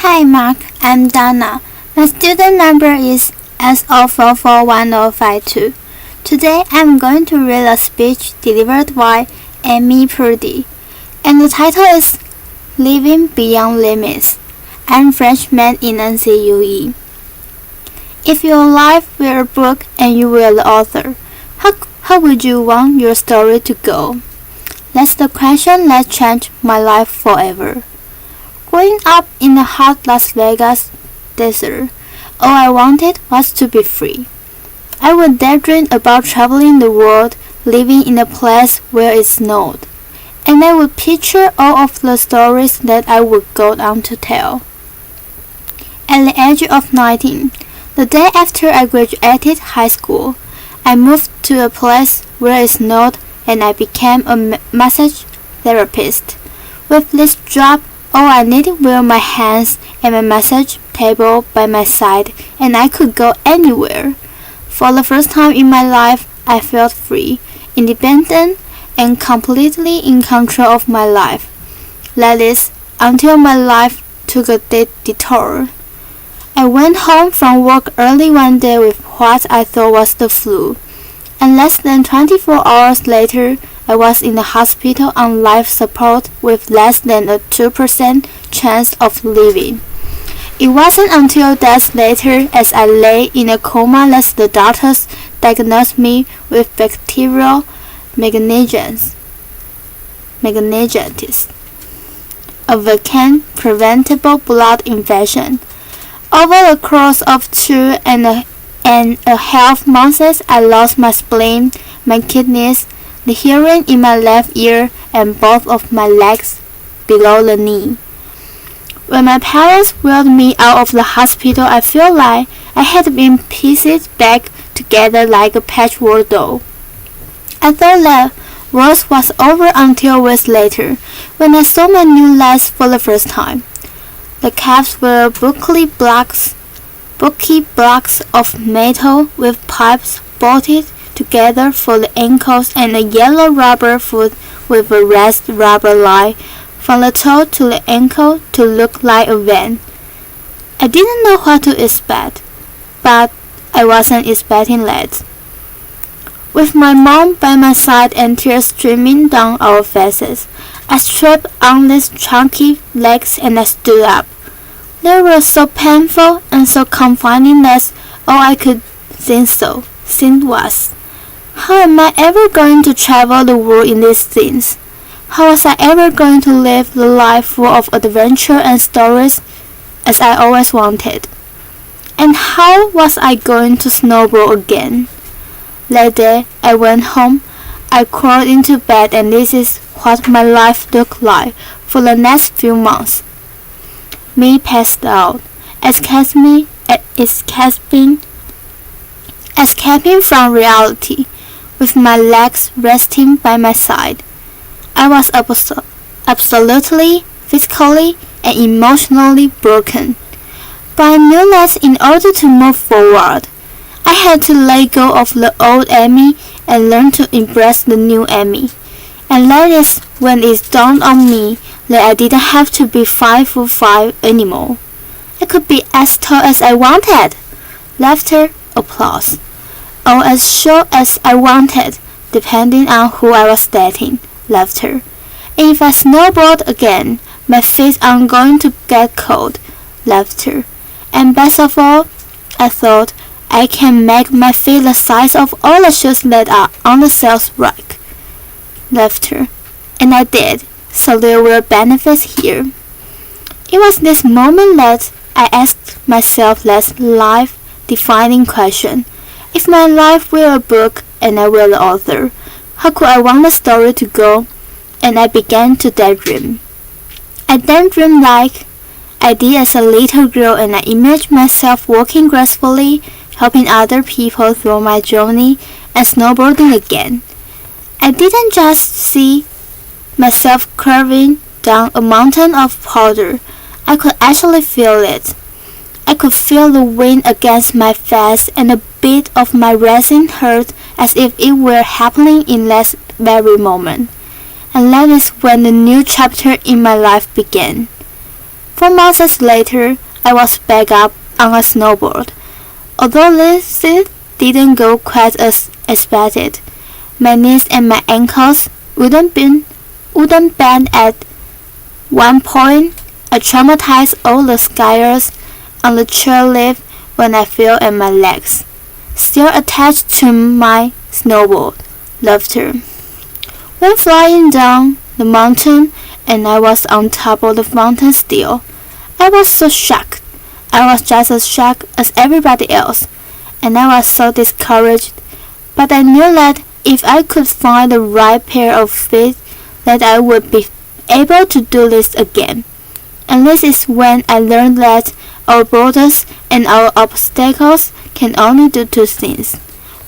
Hi Mark, I'm Donna. My student number is S0441052. Today I'm going to read a speech delivered by Amy Purdy, and the title is Living Beyond Limits. I'm freshman in NCUE. If your life were a book and you were the author, how would you want your story to go? That's the question that changed my life forever. Growing up in the hot Las Vegas desert, all I wanted was to be free. I would daydream about traveling the world, living in a place where it snowed, and I would picture all of the stories that I would go on to tell. At the age of 19, the day after I graduated high school, I moved to a place where it snowed and I became a massage therapist. With this job, all I needed were my hands and my massage table by my side, and I could go anywhere. For the first time in my life, I felt free, independent, and completely in control of my life. That is, until my life took a detour. I went home from work early one day with what I thought was the flu, and less than 24 hours later, I was in the hospital on life support with less than a 2% chance of living. It wasn't until days later, as I lay in a coma, that the doctors diagnosed me with bacterial meningitis, a vaccine-preventable blood infection. Over the course of 2.5 months, I lost my spleen, my kidneys, the hearing in my left ear, and both of my legs below the knee. When my parents wheeled me out of the hospital, I felt like I had been pieced back together like a patchwork doll. I thought that worst was over until weeks later, when I saw my new legs for the first time. The calves were bulky blocks of metal with pipes bolted together for the ankles and a yellow rubber foot with a red rubber line from the toe to the ankle to look like a vein. I didn't know what to expect, but I wasn't expecting that. With my mom by my side and tears streaming down our faces, I strapped on these chunky legs and I stood up. They were so painful and so confining that all I could think was, how am I ever going to travel the world in these things? How was I ever going to live the life full of adventure and stories as I always wanted? And how was I going to snowboard again? That day, I went home, I crawled into bed, and this is what my life looked like for the next few months. Me passed out, escaping from reality, with my legs resting by my side. I was absolutely, physically, and emotionally broken. But I knew that in order to move forward, I had to let go of the old Amy and learn to embrace the new Amy. And that is when it dawned on me that I didn't have to be 5'5" anymore. I could be as tall as I wanted. Laughter, applause. Or as short as I wanted, depending on who I was dating. Laughter. And if I snowboard again, my feet aren't going to get cold. Laughter. And best of all, I thought, I can make my feet the size of all the shoes that are on the sales rack. Laughter. And I did, so there were benefits here. It was this moment that I asked myself that life-defining question. If my life were a book and I were the author, how could I want the story to go? And I began to daydream. I daydreamed like I did as a little girl, and I imagined myself walking gracefully, helping other people through my journey, and snowboarding again. I didn't just see myself curving down a mountain of powder. I could actually feel it. I could feel the wind against my face and the beat of my racing heart as if it were happening in that very moment. And that is when the new chapter in my life began. 4 months later, I was back up on a snowboard. Although this didn't go quite as expected, my knees and my ankles wouldn't bend at one point. I traumatized all the skiers on the chairlift when I fell and my legs, still attached to my snowboard, laughter. When flying down the mountain and I was on top of the mountain still, I was so shocked. I was just as shocked as everybody else, and I was so discouraged. But I knew that if I could find the right pair of feet, that I would be able to do this again. And this is when I learned that our borders and our obstacles can only do 2 things.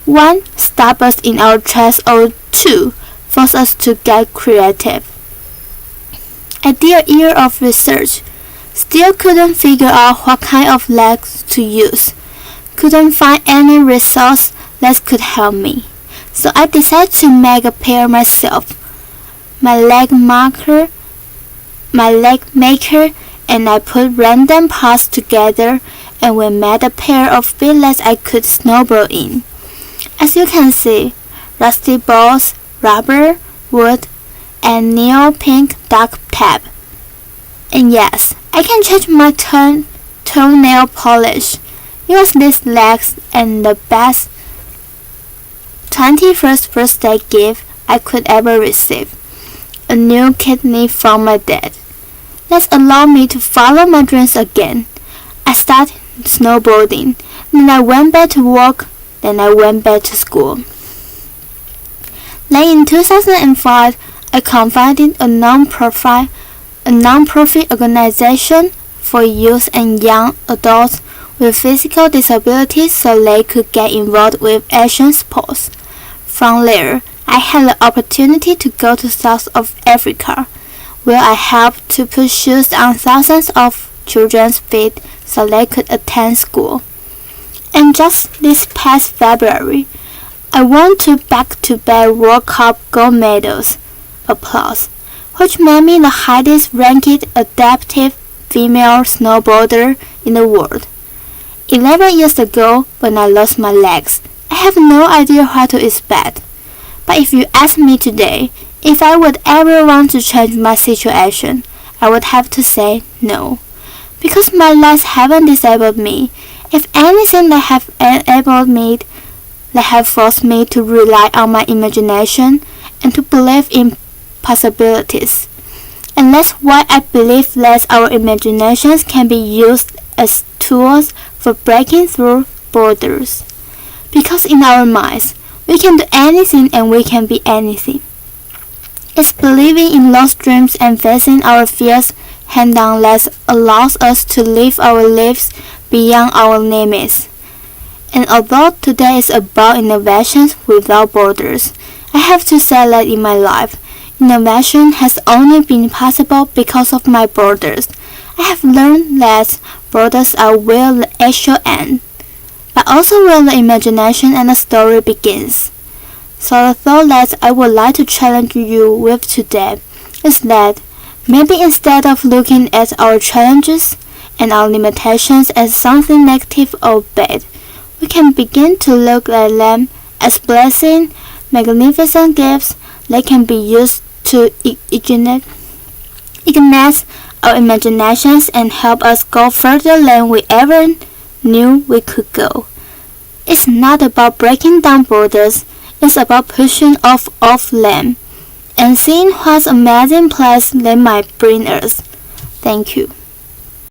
1, stop us in our tracks, or 2, force us to get creative. I did a year of research, still couldn't figure out what kind of legs to use, couldn't find any resource that could help me. So I decided to make a pair myself. My leg maker, and I put random parts together, and we made a pair of feet that I could snowboard in. As you can see, rusty balls, rubber, wood, and neon pink duct tape. And yes, I can change my toenail polish. It was these legs and the best 21st birthday gift I could ever receive. A new kidney from my dad. That allowed me to follow my dreams again. I started snowboarding, then I went back to work, then I went back to school. Then in 2005, I confided a non-profit organization for youth and young adults with physical disabilities so they could get involved with action sports. From there, I had the opportunity to go to South Africa, where I helped to put shoes on thousands of children's feet so they could attend school. And just this past February, I won 2 back-to-back World Cup gold medals, applause, which made me the highest ranked adaptive female snowboarder in the world. 11 years ago, when I lost my legs, I have no idea what to expect. But if you ask me today if I would ever want to change my situation, I would have to say no. Because my legs haven't disabled me. If anything, they have enabled me, they have forced me to rely on my imagination and to believe in possibilities. And that's why I believe that our imaginations can be used as tools for breaking through borders. Because in our minds, we can do anything and we can be anything. It's believing in those dreams and facing our fears head-on that allows us to live our lives beyond our limits. And although today is about innovations without borders, I have to say that in my life, innovation has only been possible because of my borders. I have learned that borders are where the actual end, but also where the imagination and the story begins. So the thought that I would like to challenge you with today is that maybe instead of looking at our challenges and our limitations as something negative or bad, we can begin to look at them as blessings, magnificent gifts that can be used to ignite our imaginations and help us go further than we ever knew we could go. It's not about breaking down borders, it's about pushing off them and seeing what amazing place they might bring us. Thank you.